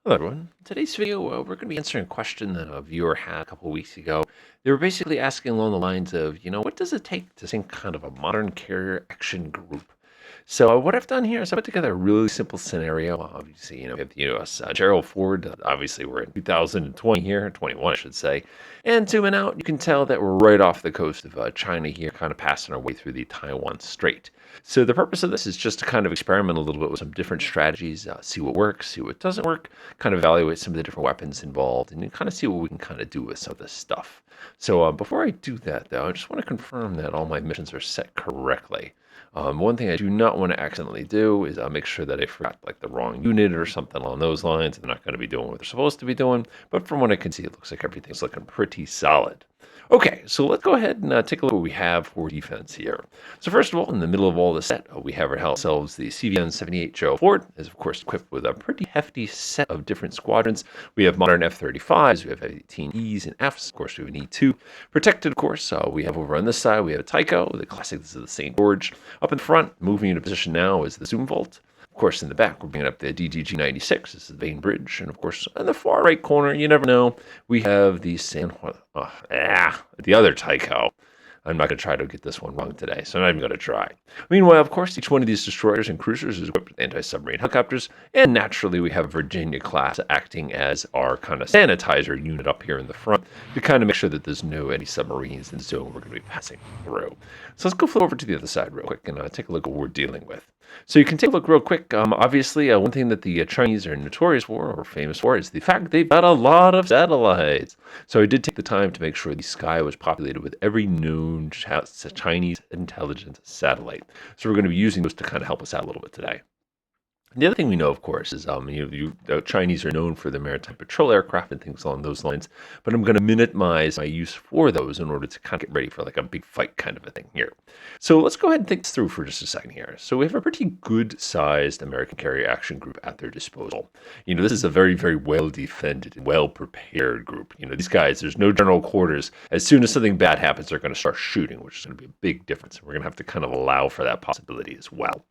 Hello, everyone. In today's video, we're going to be answering a question that a viewer had a couple of weeks ago. They were basically asking along the lines of, what does it take to think kind of a modern carrier action group? So what I've done here is I put together a really simple scenario. Obviously, we have the U.S. Gerald Ford. Obviously, we're in 2020 here, 21, I should say. And zooming out, you can tell that we're right off the coast of China here, kind of passing our way through the Taiwan Strait. So the purpose of this is just to kind of experiment a little bit with some different strategies, see what works, see what doesn't work, kind of evaluate some of the different weapons involved, and kind of see what we can kind of do with some of this stuff. So before I do that, though, I just want to confirm that all my missions are set correctly. One thing I do not want to accidentally do is make sure that I forgot like the wrong unit or something along those lines. They're not going to be doing what they're supposed to be doing. But from what I can see, it looks like everything's looking pretty solid. Okay, so let's go ahead and take a look at what we have for defense here. So first of all, in the middle of all the set, we have ourselves the CVN 78 Gerald Ford, is of course equipped with a pretty hefty set of different squadrons. We have modern F-35s, we have F-18Es and Fs, of course we have an E-2. Protected, of course, we have over on this side, we have a Tycho, the classic, this is the St. George. Up in front, moving into position now is the Zumwalt. Of course, in the back, we're bringing up the DDG-96. This is the Vane Bridge. And of course, in the far right corner, you never know, we have the the other Tycho. I'm not going to try to get this one wrong today, so I'm not even going to try. Meanwhile, of course, each one of these destroyers and cruisers is equipped with anti-submarine helicopters, and naturally we have Virginia-class acting as our kind of sanitizer unit up here in the front to kind of make sure that there's any submarines in the zone we're going to be passing through. So let's go flip over to the other side real quick and take a look at what we're dealing with. So you can take a look real quick. Obviously, one thing that the Chinese are notorious for, or famous for, is the fact they've got a lot of satellites. So I did take the time to make sure the sky was populated with every known Chinese intelligence satellite. So we're going to be using those to kind of help us out a little bit today. The other thing we know, of course, is the Chinese are known for their maritime patrol aircraft and things along those lines, but I'm going to minimize my use for those in order to kind of get ready for like a big fight kind of a thing here. So let's go ahead and think this through for just a second here. So we have a pretty good-sized American carrier action group at their disposal. This is a very, very well-defended and well-prepared group. These guys, there's no general quarters. As soon as something bad happens, they're going to start shooting, which is going to be a big difference. We're going to have to kind of allow for that possibility as well.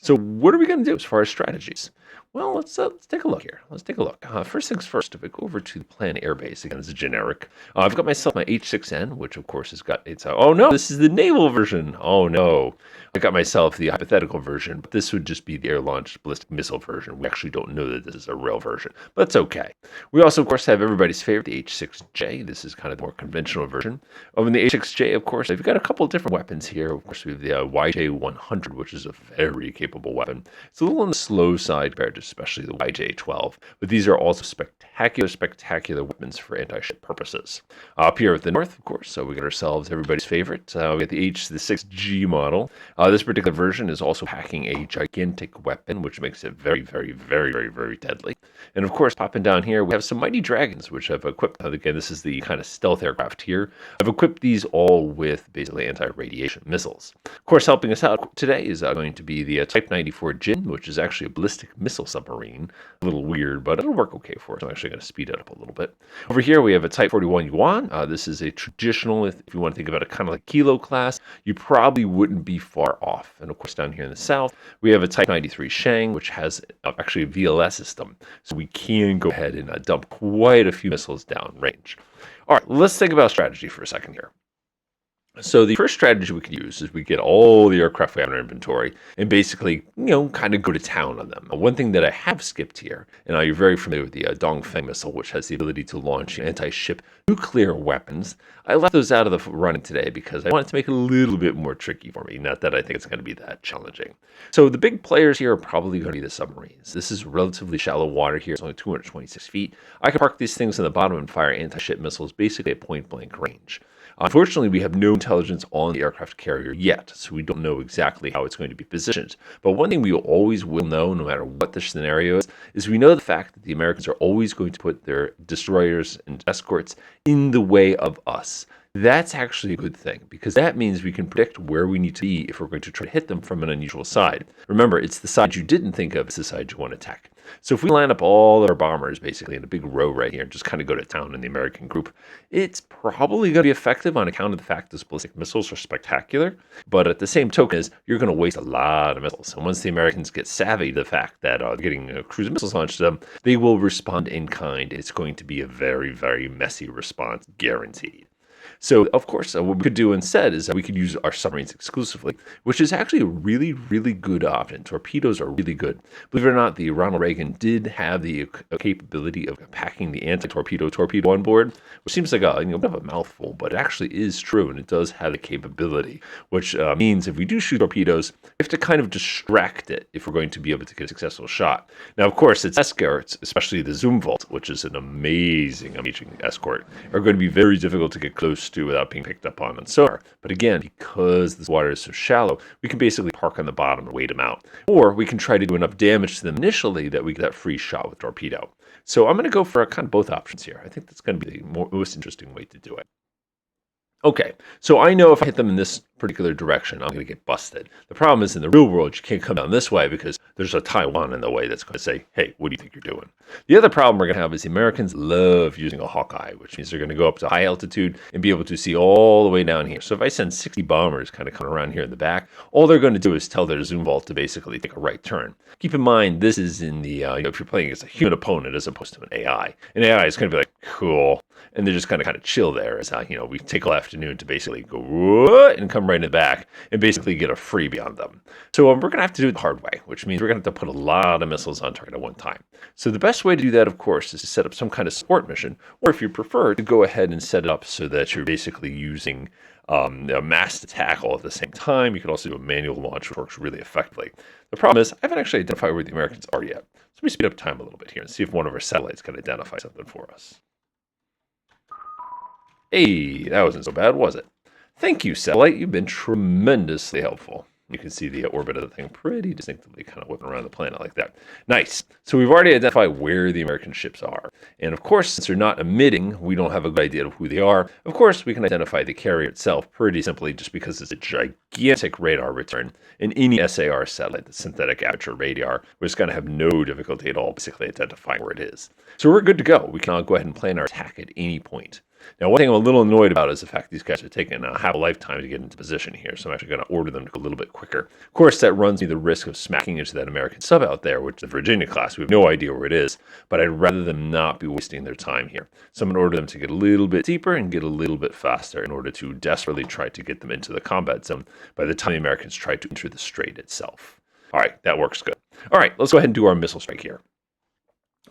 So what are we going to do as far as strategies? Well, let's take a look here. Let's take a look. First things first, if I go over to the Plan Air Base, again, it's a generic. I've got myself my H6N, which of course has got oh no, this is the naval version. Oh no. I got myself the hypothetical version, but this would just be the air-launched ballistic missile version. We actually don't know that this is a real version, but it's okay. We also, of course, have everybody's favorite, the H6J. This is kind of the more conventional version. Over in the H6J, of course, we've got a couple of different weapons here. Of course, we have the YJ-100, which is a very capable weapon. It's a little on the slow side compared to especially the YJ-12, but these are also spectacular weapons for anti-ship purposes. Up here at the north, of course, so we got ourselves everybody's favorite. We got the 6G model. This particular version is also packing a gigantic weapon, which makes it very, very, very, very, very deadly. And of course, popping down here, we have some Mighty Dragons, which I've equipped. Again, this is the kind of stealth aircraft here. I've equipped these all with basically anti-radiation missiles. Of course, helping us out today is going to be the Type 94 Jin, which is actually a ballistic missile submarine. A little weird, but it'll work okay for us. I'm actually going to speed it up a little bit. Over here, we have a Type 41 Yuan. This is a traditional, if you want to think about it, kind of like Kilo class, you probably wouldn't be far off. And of course, down here in the south, we have a Type 93 Shang, which has actually a VLS system. So we can go ahead and dump quite a few missiles downrange. All right, let's think about strategy for a second here. So the first strategy we could use is we get all the aircraft we have in our inventory and basically, kind of go to town on them. One thing that I have skipped here, and you're very familiar with the Dongfeng missile, which has the ability to launch anti-ship nuclear weapons. I left those out of the running today because I wanted to make it a little bit more tricky for me. Not that I think it's going to be that challenging. So the big players here are probably going to be the submarines. This is relatively shallow water here. It's only 226 feet. I can park these things in the bottom and fire anti-ship missiles basically at point-blank range. Unfortunately, we have no intelligence on the aircraft carrier yet, so we don't know exactly how it's going to be positioned. But one thing we always will know, no matter what the scenario is we know the fact that the Americans are always going to put their destroyers and escorts in the way of us. That's actually a good thing because that means we can predict where we need to be if we're going to try to hit them from an unusual side. Remember, it's the side you didn't think of as the side you want to attack. So if we line up all of our bombers basically in a big row right here and just kind of go to town in the American group, it's probably going to be effective on account of the fact that ballistic missiles are spectacular. But at the same token is you're going to waste a lot of missiles. And once the Americans get savvy to the fact that they're getting cruise missiles launched at them, they will respond in kind. It's going to be a very, very messy response, guaranteed. So, of course, what we could do instead is we could use our submarines exclusively, which is actually a really, really good option. Torpedoes are really good. Believe it or not, the Ronald Reagan did have the capability of packing the anti-torpedo torpedo on board, which seems like a bit of a mouthful, but it actually is true, and it does have the capability, which means if we do shoot torpedoes, we have to kind of distract it if we're going to be able to get a successful shot. Now, of course, its escorts, especially the Zumwalt, which is an amazing escort, are going to be very difficult to get close to without being picked up on sonar. But again, because this water is so shallow, we can basically park on the bottom and wait them out. Or we can try to do enough damage to them initially that we get that free shot with torpedo. So I'm going to go for kind of both options here. I think that's going to be the most interesting way to do it. Okay, so I know if I hit them in this particular direction, I'm going to get busted. The problem is in the real world, you can't come down this way because there's a Taiwan in the way that's going to say, hey, what do you think you're doing? The other problem we're going to have is the Americans love using a Hawkeye, which means they're going to go up to high altitude and be able to see all the way down here. So if I send 60 bombers kind of coming around here in the back, all they're going to do is tell their Zumwalt to basically take a right turn. Keep in mind, this is in the, if you're playing against a human opponent as opposed to an AI. An AI is going to be like, cool. And they're just kind of chill there as we take all afternoon to basically go and come right in the back and basically get a freebie on them. So we're going to have to do it the hard way, which means we're going to have to put a lot of missiles on target at one time. So the best way to do that, of course, is to set up some kind of support mission, or if you prefer, to go ahead and set it up so that you're basically using a massed attack all at the same time. You can also do a manual launch, which works really effectively. The problem is I haven't actually identified where the Americans are yet. So let me speed up time a little bit here and see if one of our satellites can identify something for us. Hey, that wasn't so bad, was it? Thank you, satellite. You've been tremendously helpful. You can see the orbit of the thing pretty distinctively kind of whipping around the planet like that. Nice. So we've already identified where the American ships are. And of course, since they're not emitting, we don't have a good idea of who they are. Of course, we can identify the carrier itself pretty simply just because it's a gigantic radar return. And any SAR satellite, the synthetic aperture radar, we're just going to have no difficulty at all basically identifying where it is. So we're good to go. We can go ahead and plan our attack at any point. Now, one thing I'm a little annoyed about is the fact these guys are taking half a lifetime to get into position here, so I'm actually going to order them to go a little bit quicker. Of course, that runs me the risk of smacking into that American sub out there, which is the Virginia class. We have no idea where it is, but I'd rather them not be wasting their time here. So I'm going to order them to get a little bit deeper and get a little bit faster in order to desperately try to get them into the combat zone by the time the Americans try to enter the strait itself. All right, that works good. All right, let's go ahead and do our missile strike here.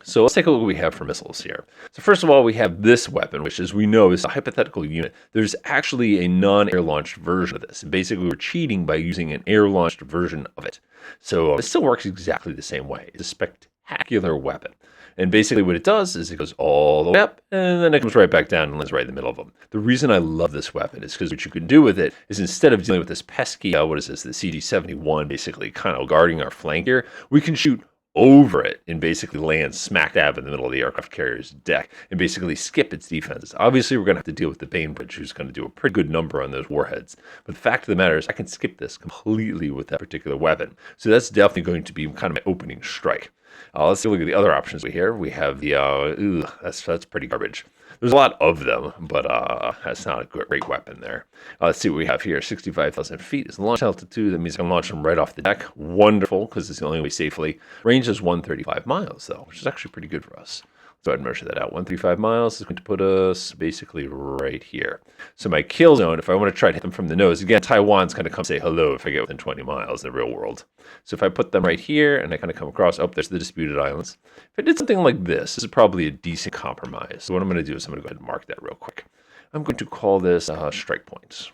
So let's take a look at what we have for missiles here. So first of all, we have this weapon, which as we know is a hypothetical unit. There's actually a non-air launched version of this. And basically, we're cheating by using an air launched version of it. So it still works exactly the same way. It's a spectacular weapon. And basically what it does is it goes all the way up, and then it comes right back down and lands right in the middle of them. The reason I love this weapon is because what you can do with it is instead of dealing with this pesky, the CD-71, basically kind of guarding our flank here, we can shoot over it and basically land smack dab in the middle of the aircraft carrier's deck and basically skip its defenses. Obviously, we're going to have to deal with the Bainbridge, who's going to do a pretty good number on those warheads. But the fact of the matter is I can skip this completely with that particular weapon. So that's definitely going to be kind of my opening strike. Let's take a look at the other options we have. We have the, that's pretty garbage. There's a lot of them, but that's not a great weapon there. Let's see what we have here. 65,000 feet is the launch altitude. That means I can launch them right off the deck. Wonderful, because it's the only way safely. Range is 135 miles, though, which is actually pretty good for us. Let's go ahead and measure that out. 135 miles is going to put us basically right here. So my kill zone, if I want to try to hit them from the nose, again, Taiwan's going to come say hello if I get within 20 miles in the real world. So if I put them right here and I kind of come across, there's the disputed islands. If I did something like this is probably a decent compromise. So what I'm going to do is I'm going to go ahead and mark that real quick. I'm going to call this strike points.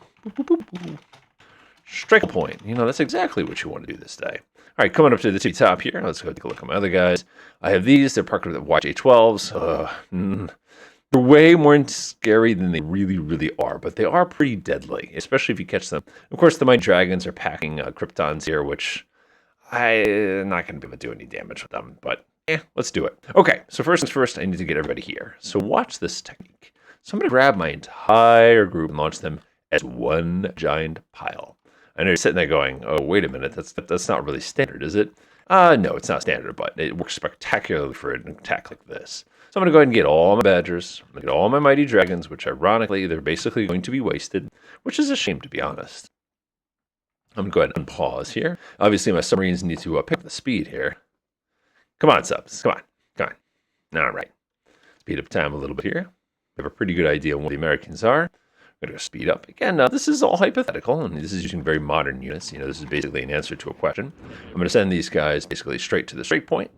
Strike point. That's exactly what you want to do this day. All right, coming up to the tippy top here. Let's go take a look at my other guys. I have these. They're parked with the Watch A12s. They're way more scary than they really, really are, but they are pretty deadly, especially if you catch them. Of course, the Mighty Dragons are packing Kryptons here, which I'm not going to be able to do any damage with them, but let's do it. Okay, so first things first, I need to get everybody here. So watch this technique. So I'm going to grab my entire group and launch them as one giant pile. I know you're sitting there going, oh, wait a minute, that's not really standard, is it? No, it's not standard, but it works spectacularly for an attack like this. So I'm going to go ahead and get all my Badgers, I'm going to get all my Mighty Dragons, which ironically, they're basically going to be wasted, which is a shame to be honest. I'm going to go ahead and unpause here. Obviously, my submarines need to pick up the speed here. Come on, subs. Come on. All right. Speed up time a little bit here. We have a pretty good idea on what the Americans are. I'm going to go speed up. Again, this is all hypothetical, and this is using very modern units. This is basically an answer to a question. I'm going to send these guys basically straight to the strike point.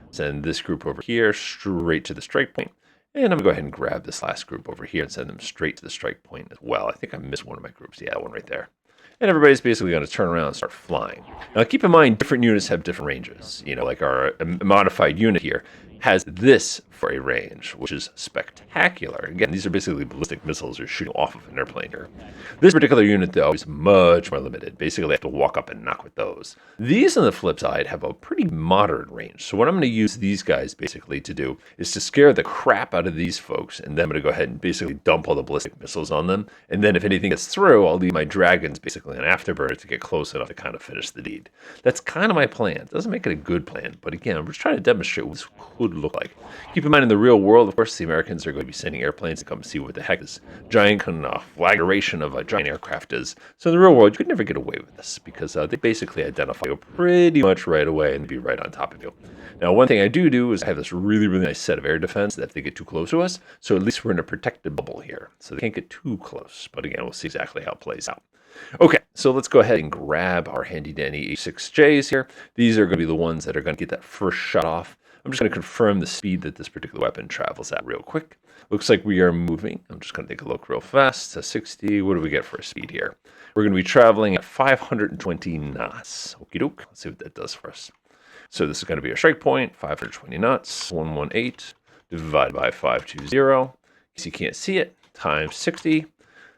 Send this group over here straight to the strike point. And I'm going to go ahead and grab this last group over here and send them straight to the strike point as well. I think I missed one of my groups. Yeah, that one right there. And everybody's basically going to turn around and start flying. Now, keep in mind, different units have different ranges. Like our modified unit here has this for a range, which is spectacular. Again, these are basically ballistic missiles you're shooting off of an airplane here. This particular unit, though, is much more limited. Basically, they have to walk up and knock with those. These, on the flip side, have a pretty moderate range. So what I'm going to use these guys basically to do is to scare the crap out of these folks, and then I'm going to go ahead and basically dump all the ballistic missiles on them. And then if anything gets through, I'll leave my dragons basically an afterburner to get close enough to kind of finish the deed. That's kind of my plan. It doesn't make it a good plan, but again, I'm just trying to demonstrate what this could look like. Keep in mind, in the real world, of course, the Americans are going to be sending airplanes to come see what the heck this giant flagration of a giant aircraft is. So in the real world, you could never get away with this because they basically identify you pretty much right away and be right on top of you. Now, one thing I do is I have this really, really nice set of air defense that if they get too close to us, so at least we're in a protected bubble here. So they can't get too close. But again, we'll see exactly how it plays out. Okay, so let's go ahead and grab our handy-dandy H6Js here. These are going to be the ones that are going to get that first shot off. I'm just going to confirm the speed that this particular weapon travels at real quick. Looks like we are moving. I'm just going to take a look real fast. 60. What do we get for a speed here? We're going to be traveling at 520 knots. Okie doke. Let's see what that does for us. So this is going to be a strike point, 520 knots, 118 divided by 520. In case you can't see it, times 60.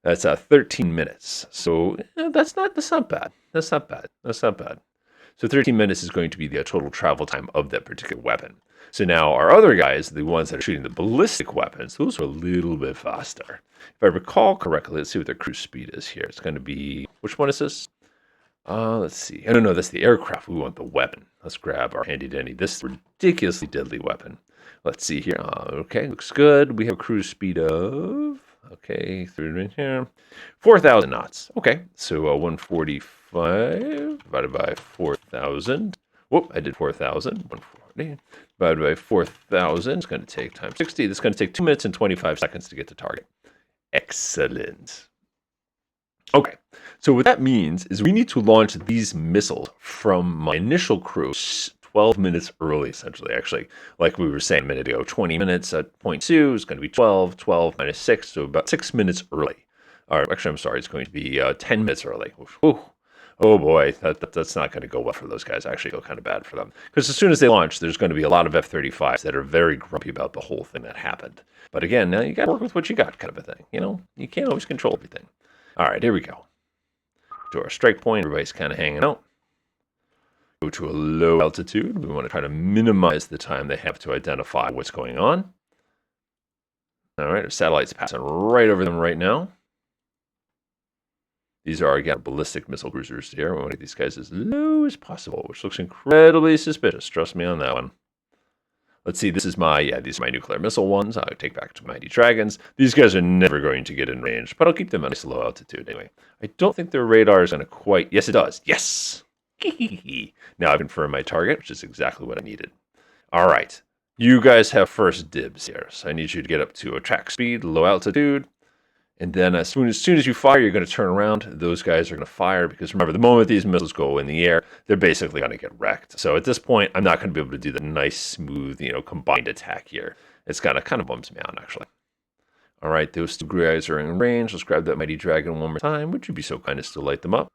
That's 13 minutes. So that's not bad. That's not bad. So 13 minutes is going to be the total travel time of that particular weapon. So now our other guys, the ones that are shooting the ballistic weapons, those are a little bit faster. If I recall correctly, let's see what their cruise speed is here. It's going to be, which one is this? Let's see. I don't know, that's the aircraft. We want the weapon. Let's grab our handy-dandy, this ridiculously deadly weapon. Let's see here. Okay, looks good. We have a cruise speed of, okay, through here, 4,000 knots. Okay, so 145 divided by 4,000. Whoop, I did 4,000. 140 divided by 4,000. It's going to take times 60. This is going to take 2 minutes and 25 seconds to get to target. Excellent. Okay, so what that means is we need to launch these missiles from my initial crew 12 minutes early, essentially. Actually, like we were saying a minute ago, 20 minutes at point 2 is going to be 12 minus 6, so about 6 minutes early. Or actually, I'm sorry, it's going to be 10 minutes early. Ooh. Oh boy, that's not going to go well for those guys. I actually feel kind of bad for them. Because as soon as they launch, there's going to be a lot of F-35s that are very grumpy about the whole thing that happened. But again, now you got to work with what you got, kind of a thing. You can't always control everything. All right, here we go. To our strike point, everybody's kind of hanging out. Go to a low altitude. We want to try to minimize the time they have to identify what's going on. All right, our satellite's passing right over them right now. These are, again, ballistic missile cruisers here. We want to get these guys as low as possible, which looks incredibly suspicious. Trust me on that one. Let's see, these are my nuclear missile ones. I'll take back to Mighty Dragons. These guys are never going to get in range, but I'll keep them at a nice low altitude anyway. I don't think their radar is going to quite... Yes, it does. Yes! Now I've confirmed my target, which is exactly what I needed. All right. You guys have first dibs here. So I need you to get up to attack speed, low altitude. And then as soon as you fire, you're going to turn around. Those guys are going to fire because remember, the moment these missiles go in the air, they're basically going to get wrecked. So at this point, I'm not going to be able to do the nice, smooth, combined attack here. It's kind of bums me out, actually. All right, those two guys are in range. Let's grab that Mighty Dragon one more time. Would you be so kind as to light them up?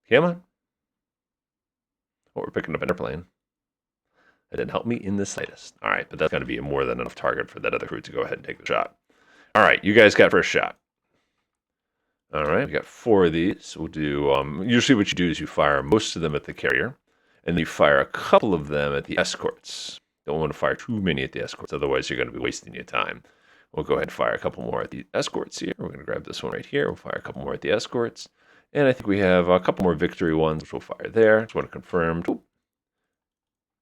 Come on. Oh, we're picking up an airplane. That didn't help me in the slightest. All right, but that's going to be more than enough target for that other crew to go ahead and take the shot. All right, you guys got first shot. All right, we got 4 of these. We'll do, usually what you do is you fire most of them at the carrier, and then you fire a couple of them at the escorts. Don't want to fire too many at the escorts, otherwise you're going to be wasting your time. We'll go ahead and fire a couple more at the escorts here. We're going to grab this one right here. We'll fire a couple more at the escorts. And I think we have a couple more victory ones, which we'll fire there. Just want to confirm. Ooh.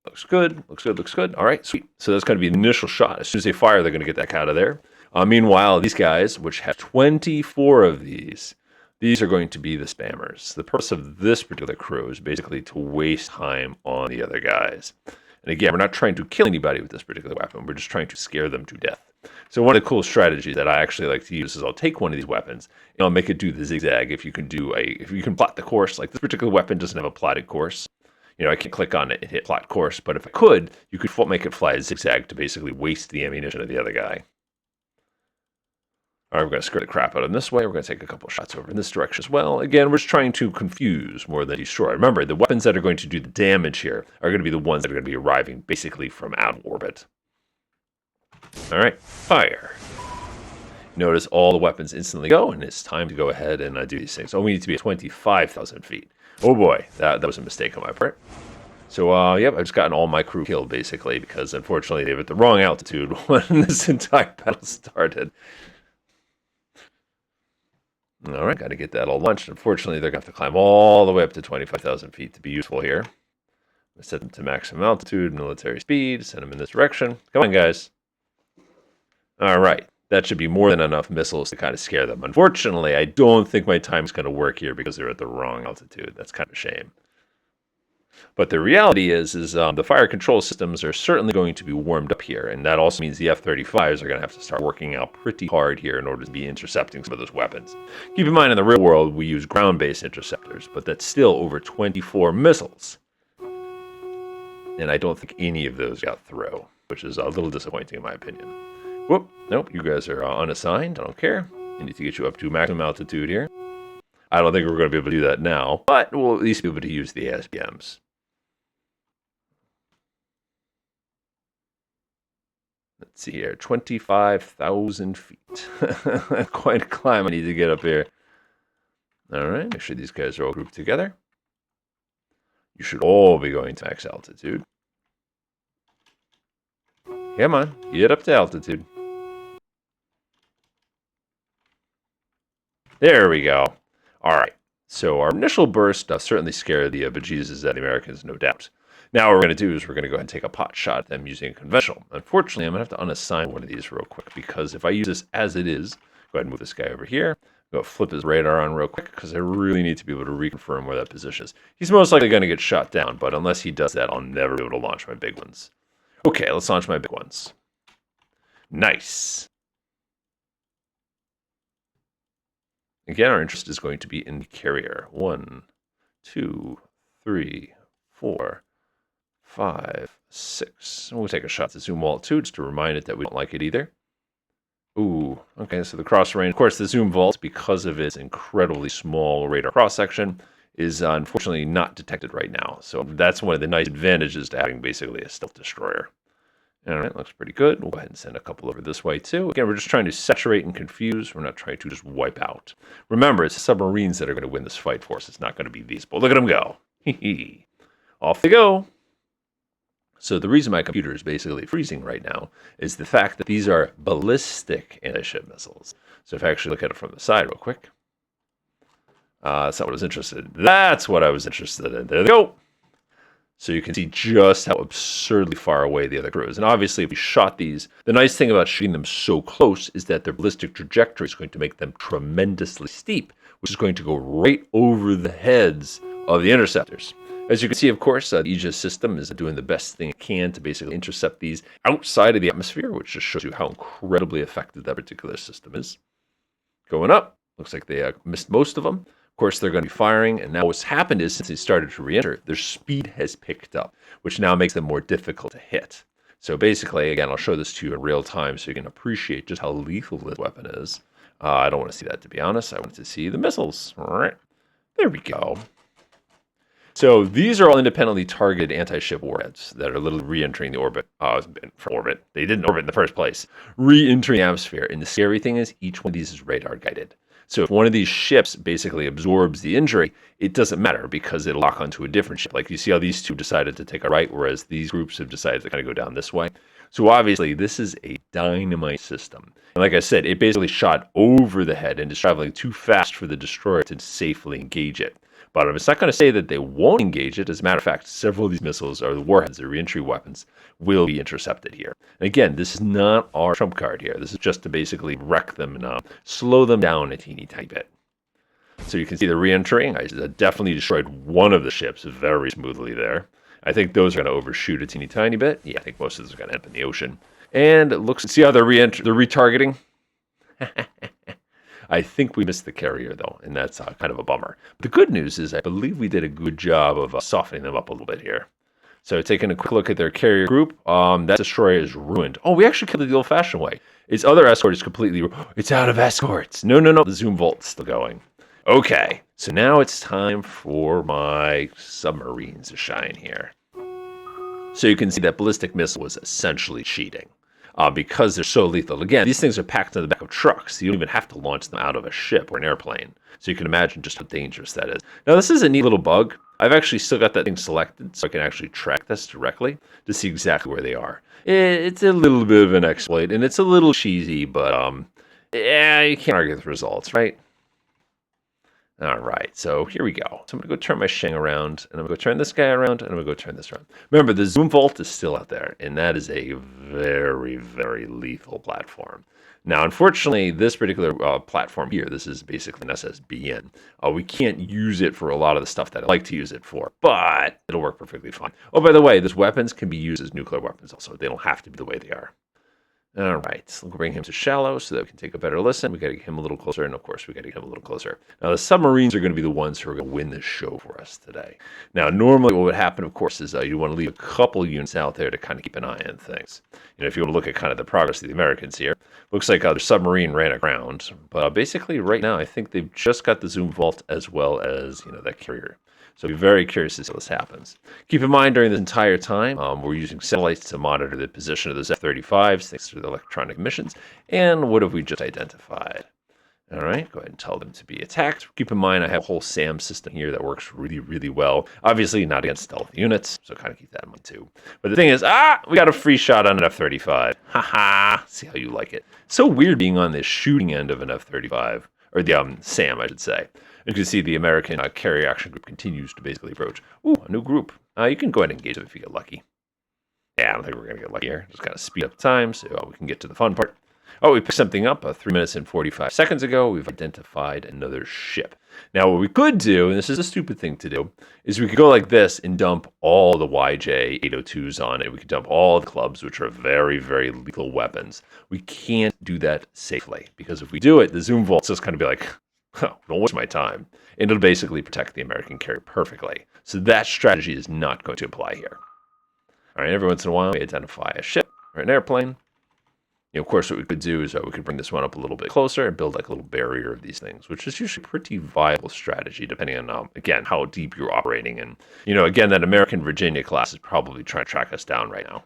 Looks good. Looks good. Looks good. All right, sweet. So that's going to be an initial shot. As soon as they fire, they're going to get that out of there. Meanwhile, these guys, which have 24 of these are going to be the spammers. The purpose of this particular crew is basically to waste time on the other guys. And again, we're not trying to kill anybody with this particular weapon. We're just trying to scare them to death. So one of the cool strategies that I actually like to use is I'll take one of these weapons and I'll make it do the zigzag. If you can plot the course, like this particular weapon doesn't have a plotted course. I can click on it and hit plot course, but if I could, you could make it fly a zigzag to basically waste the ammunition of the other guy. All right, we're going to skirt the crap out of them this way. We're going to take a couple shots over in this direction as well. Again, we're just trying to confuse more than destroy. Remember, the weapons that are going to do the damage here are going to be the ones that are going to be arriving basically from out of orbit. All right, fire. Notice all the weapons instantly go, and it's time to go ahead and do these things. Oh, we need to be at 25,000 feet. Oh boy, that was a mistake on my part. So, yep, I've just gotten all my crew killed, basically, because unfortunately they were at the wrong altitude when this entire battle started. All right, got to get that all launched. Unfortunately, they're going to have to climb all the way up to 25,000 feet to be useful here. Set them to maximum altitude, military speed, send them in this direction. Come on, guys. All right. That should be more than enough missiles to kind of scare them. Unfortunately, I don't think my time's going to work here because they're at the wrong altitude. That's kind of a shame. But the reality is the fire control systems are certainly going to be warmed up here, and that also means the F-35s are going to have to start working out pretty hard here in order to be intercepting some of those weapons. Keep in mind, in the real world, we use ground-based interceptors, but that's still over 24 missiles. And I don't think any of those got through, which is a little disappointing in my opinion. Whoop, nope, you guys are unassigned. I don't care. I need to get you up to maximum altitude here. I don't think we're going to be able to do that now, but we'll at least be able to use the ASBMs. Let's see here, 25,000 feet. Quite a climb I need to get up here. All right, make sure these guys are all grouped together. You should all be going to max altitude. Come on, get up to altitude. There we go. All right. So our initial burst certainly scared the bejesus out of the Americans, no doubt. Now what we're going to do is we're going to go ahead and take a pot shot at them using a conventional. Unfortunately, I'm going to have to unassign one of these real quick because if I use this as it is, go ahead and move this guy over here. Go flip his radar on real quick because I really need to be able to reconfirm where that position is. He's most likely going to get shot down, but unless he does that, I'll never be able to launch my big ones. Okay, let's launch my big ones. Nice. Again, our interest is going to be in the carrier. 1, 2, 3, 4, 5, 6. We'll take a shot to zoom vault 2 just to remind it that we don't like it either. Ooh, okay, so the cross range. Of course, the zoom vault, because of its incredibly small radar cross section, is unfortunately not detected right now. So that's one of the nice advantages to having basically a stealth destroyer. All right, looks pretty good. We'll go ahead and send a couple over this way too. Again, we're just trying to saturate and confuse. We're not trying to just wipe out. Remember, it's the submarines that are going to win this fight for us. It's not going to be these. But look at them go. Off they go. So the reason my computer is basically freezing right now is the fact that these are ballistic anti-ship missiles. So if I actually look at it from the side real quick. That's not what I was interested in. That's what I was interested in. There they go. So you can see just how absurdly far away the other crew is. And obviously, if we shot these, the nice thing about shooting them so close is that their ballistic trajectory is going to make them tremendously steep, which is going to go right over the heads of the interceptors. As you can see, of course, the Aegis system is doing the best thing it can to basically intercept these outside of the atmosphere, which just shows you how incredibly effective that particular system is. Going up, looks like they missed most of them. Of course, they're going to be firing, and now what's happened is since they started to re-enter, their speed has picked up, which now makes them more difficult to hit. So basically, again, I'll show this to you in real time so you can appreciate just how lethal this weapon is. I don't want to see that, to be honest. I want to see the missiles. All right, there we go. So these are all independently targeted anti-ship warheads that are literally re-entering the orbit. From orbit. They didn't orbit in the first place. Re-entering the atmosphere. And the scary thing is each one of these is radar guided. So if one of these ships basically absorbs the injury, it doesn't matter because it'll lock onto a different ship. Like you see how these two decided to take a right, whereas these groups have decided to kind of go down this way. So obviously this is a dynamite system. And like I said, it basically shot over the head and is traveling too fast for the destroyer to safely engage it. But it's not going to say that they won't engage it. As a matter of fact, several of these missiles, or the warheads, the reentry weapons, will be intercepted here. And again, this is not our trump card here. This is just to basically wreck them and slow them down a teeny tiny bit. So you can see the reentering. I definitely destroyed one of the ships very smoothly there. I think those are going to overshoot a teeny tiny bit. Yeah, I think most of those are going to end up in the ocean. And it looks, see how they're retargeting? I think we missed the carrier, though, and that's kind of a bummer. The good news is I believe we did a good job of softening them up a little bit here. So taking a quick look at their carrier group, that destroyer is ruined. Oh, we actually killed it the old-fashioned way. Its other escort is completely... It's out of escorts. No. The Zoom Volt's still going. Okay, so now it's time for my submarines to shine here. So you can see that ballistic missile was essentially cheating. Because they're so lethal. Again, these things are packed in the back of trucks. So you don't even have to launch them out of a ship or an airplane. So you can imagine just how dangerous that is. Now, this is a neat little bug. I've actually still got that thing selected, so I can actually track this directly to see exactly where they are. It's a little bit of an exploit, and it's a little cheesy, but yeah, you can't argue with the results, right? All right, so here we go. So I'm going to go turn my Sheng around, and I'm going to go turn this guy around, and I'm going to go turn this around. Remember, the Zoom Vault is still out there, and that is a very, very lethal platform. Now, unfortunately, this particular platform here, this is basically an SSBN. We can't use it for a lot of the stuff that I'd like to use it for, but it'll work perfectly fine. Oh, by the way, those weapons can be used as nuclear weapons also. They don't have to be the way they are. All right, we'll bring him to shallow so that we can take a better listen. We got to get him a little closer, and of course, we got to get him a little closer. Now, the submarines are going to be the ones who are going to win this show for us today. Now, normally what would happen, of course, is you want to leave a couple units out there to kind of keep an eye on things. You know, if you want to look at kind of the progress of the Americans here, looks like their submarine ran aground. But basically, right now, I think they've just got the Zoom Vault as well as, that carrier. So be very curious to see how this happens. Keep in mind, during this entire time, we're using satellites to monitor the position of those F-35s, thanks to the electronic missions. And what have we just identified? All right, go ahead and tell them to be attacked. Keep in mind, I have a whole SAM system here that works really, really well. Obviously, not against stealth units, so kind of keep that in mind, too. But the thing is, we got a free shot on an F-35. Haha, see how you like it. So weird being on the shooting end of an F-35, or the SAM, I should say. You can see the American carrier action group continues to basically approach. Ooh, a new group. You can go ahead and engage them if you get lucky. Yeah, I don't think we're going to get lucky here. Just kind of speed up time so we can get to the fun part. Oh, we picked something up 3 minutes and 45 seconds ago. We've identified another ship. Now, what we could do, and this is a stupid thing to do, is we could go like this and dump all the YJ-802s on it. We could dump all the clubs, which are very, very lethal weapons. We can't do that safely, because if we do it, the Zoom Vault's just kind of be like, don't waste my time. And it'll basically protect the American carrier perfectly. So that strategy is not going to apply here. All right, every once in a while, we identify a ship or an airplane. Of course, what we could do is we could bring this one up a little bit closer and build like a little barrier of these things, which is usually a pretty viable strategy, depending on, again, how deep you're operating. And, again, that American Virginia class is probably trying to track us down right now.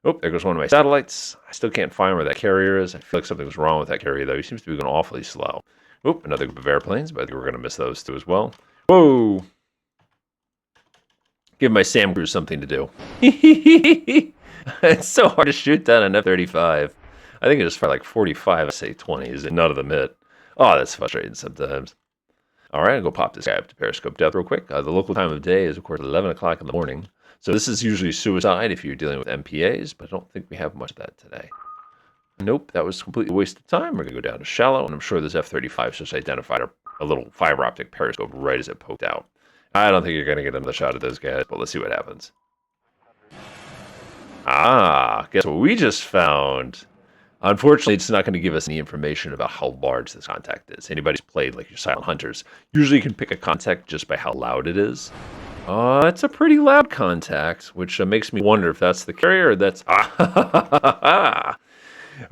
Oh, there goes one of my satellites. I still can't find where that carrier is. I feel like something's wrong with that carrier, though. He seems to be going awfully slow. Oh, another group of airplanes, but I think we're going to miss those two as well. Whoa! Give my SAM crew something to do. It's so hard to shoot down an F-35. I think it just fired like 45 SA-20s, and none of them hit. Oh, that's frustrating sometimes. All right, I'll go pop this guy up to periscope depth real quick. The local time of day is, of course, 11 o'clock in the morning. So this is usually suicide if you're dealing with MPAs, but I don't think we have much of that today. Nope, that was completely a waste of time. We're going to go down to shallow, and I'm sure this F-35 just identified a little fiber optic periscope right as it poked out. I don't think you're going to get another shot at those guys, but let's see what happens. Guess what we just found? Unfortunately, it's not going to give us any information about how large this contact is. Anybody's played like your Silent Hunters, usually you can pick a contact just by how loud it is. It's a pretty loud contact, which makes me wonder if that's the carrier or that's...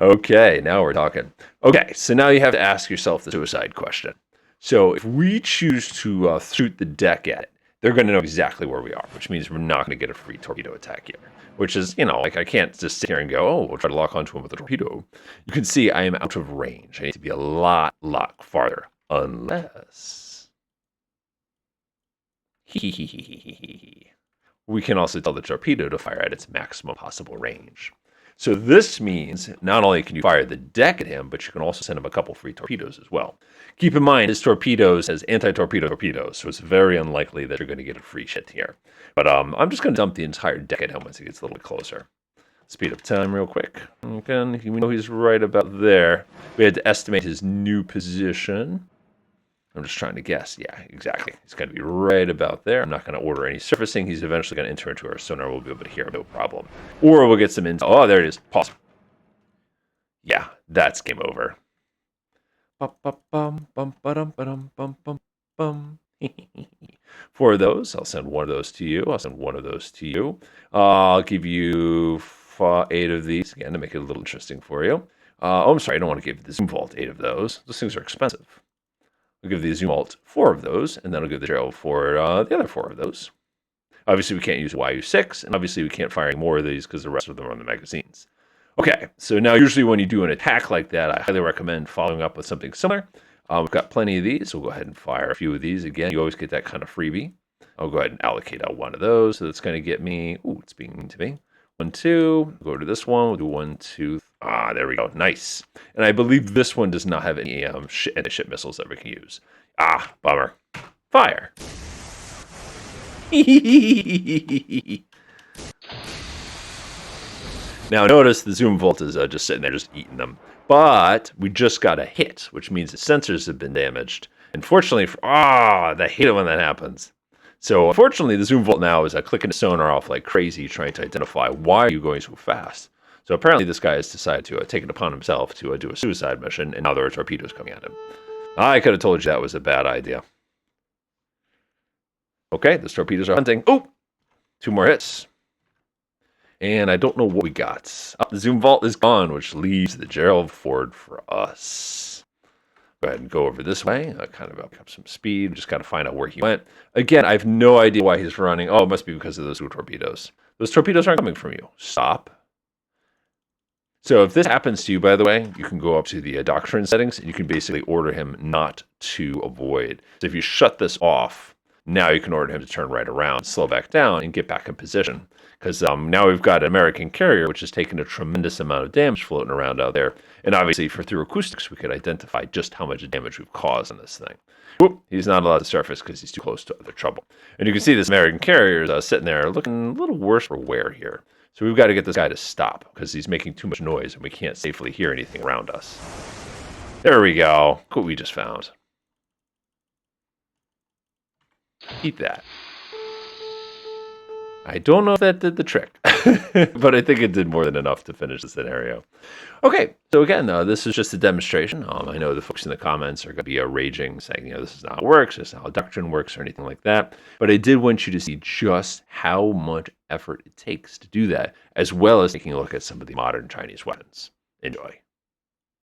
Okay, now we're talking. Okay, so now you have to ask yourself the suicide question. So if we choose to shoot the deck at it, they're going to know exactly where we are, which means we're not going to get a free torpedo attack here. Which is, like I can't just sit here and go, oh, we'll try to lock onto him with a torpedo. You can see I am out of range. I need to be a lot farther. Unless... we can also tell the torpedo to fire at its maximum possible range. So this means not only can you fire the deck at him, but you can also send him a couple free torpedoes as well. Keep in mind, his torpedoes has anti-torpedo torpedoes, so it's very unlikely that you're going to get a free hit here. But I'm just going to dump the entire deck at him once he gets a little bit closer. Speed up time real quick. Again, we know he's right about there. We had to estimate his new position. I'm just trying to guess. Yeah, exactly. He's going to be right about there. I'm not going to order any surfacing. He's eventually going to enter into our sonar. We'll be able to hear him, no problem. Or we'll get some intel. Oh, there it is. Pause. Yeah, that's game over. Four of those. I'll send one of those to you. I'll send one of those to you. I'll give you 8 of these, again, to make it a little interesting for you. Oh, I'm sorry. I don't want to give the Zoom Vault 8 of those. Those things are expensive. I'll give the Zoom Alt 4 of those, and then I'll give the Gerald for the other 4 of those. Obviously, we can't use YU6, and obviously we can't fire any more of these because the rest of them are on the magazines. Okay, so now usually when you do an attack like that, I highly recommend following up with something similar. We've got plenty of these, so we'll go ahead and fire a few of these. Again, you always get that kind of freebie. I'll go ahead and allocate out one of those, so that's going to get me, ooh, it's being mean to me. 1, 2, go to this one, we'll do 1, 2, there we go, nice. And I believe this one does not have any anti-ship missiles that we can use. Bummer. Fire. Now notice the Zoom Vault is just sitting there just eating them. But we just got a hit, which means the sensors have been damaged. Unfortunately, I hate it when that happens. So unfortunately, the Zoom Vault now is clicking the sonar off like crazy, trying to identify why are you going so fast. So apparently this guy has decided to take it upon himself to do a suicide mission, and now there are torpedoes coming at him. I could have told you that was a bad idea. Okay, those torpedoes are hunting. Oh, 2 more hits. And I don't know what we got. The Zoom Vault is gone, which leaves the Gerald Ford for us. Go ahead and go over this way. Kind of pick up some speed. Just got to find out where he went. Again, I have no idea why he's running. Oh, it must be because of those 2 torpedoes. Those torpedoes aren't coming from you. Stop. So if this happens to you, by the way, you can go up to the doctrine settings, and you can basically order him not to avoid. So if you shut this off, now you can order him to turn right around, slow back down, and get back in position. Because now we've got an American carrier, which has taken a tremendous amount of damage floating around out there. And obviously, through acoustics, we could identify just how much damage we've caused on this thing. Whoop, he's not allowed to surface because he's too close to other trouble. And you can see this American carrier is sitting there looking a little worse for wear here. So we've got to get this guy to stop because he's making too much noise and we can't safely hear anything around us. There we go. Look what we just found. Eat that. I don't know if that did the trick, but I think it did more than enough to finish the scenario. Okay, so again, this is just a demonstration. I know the folks in the comments are going to be raging, saying, this is not how it works, this is not how doctrine works, or anything like that. But I did want you to see just how much effort it takes to do that, as well as taking a look at some of the modern Chinese weapons. Enjoy.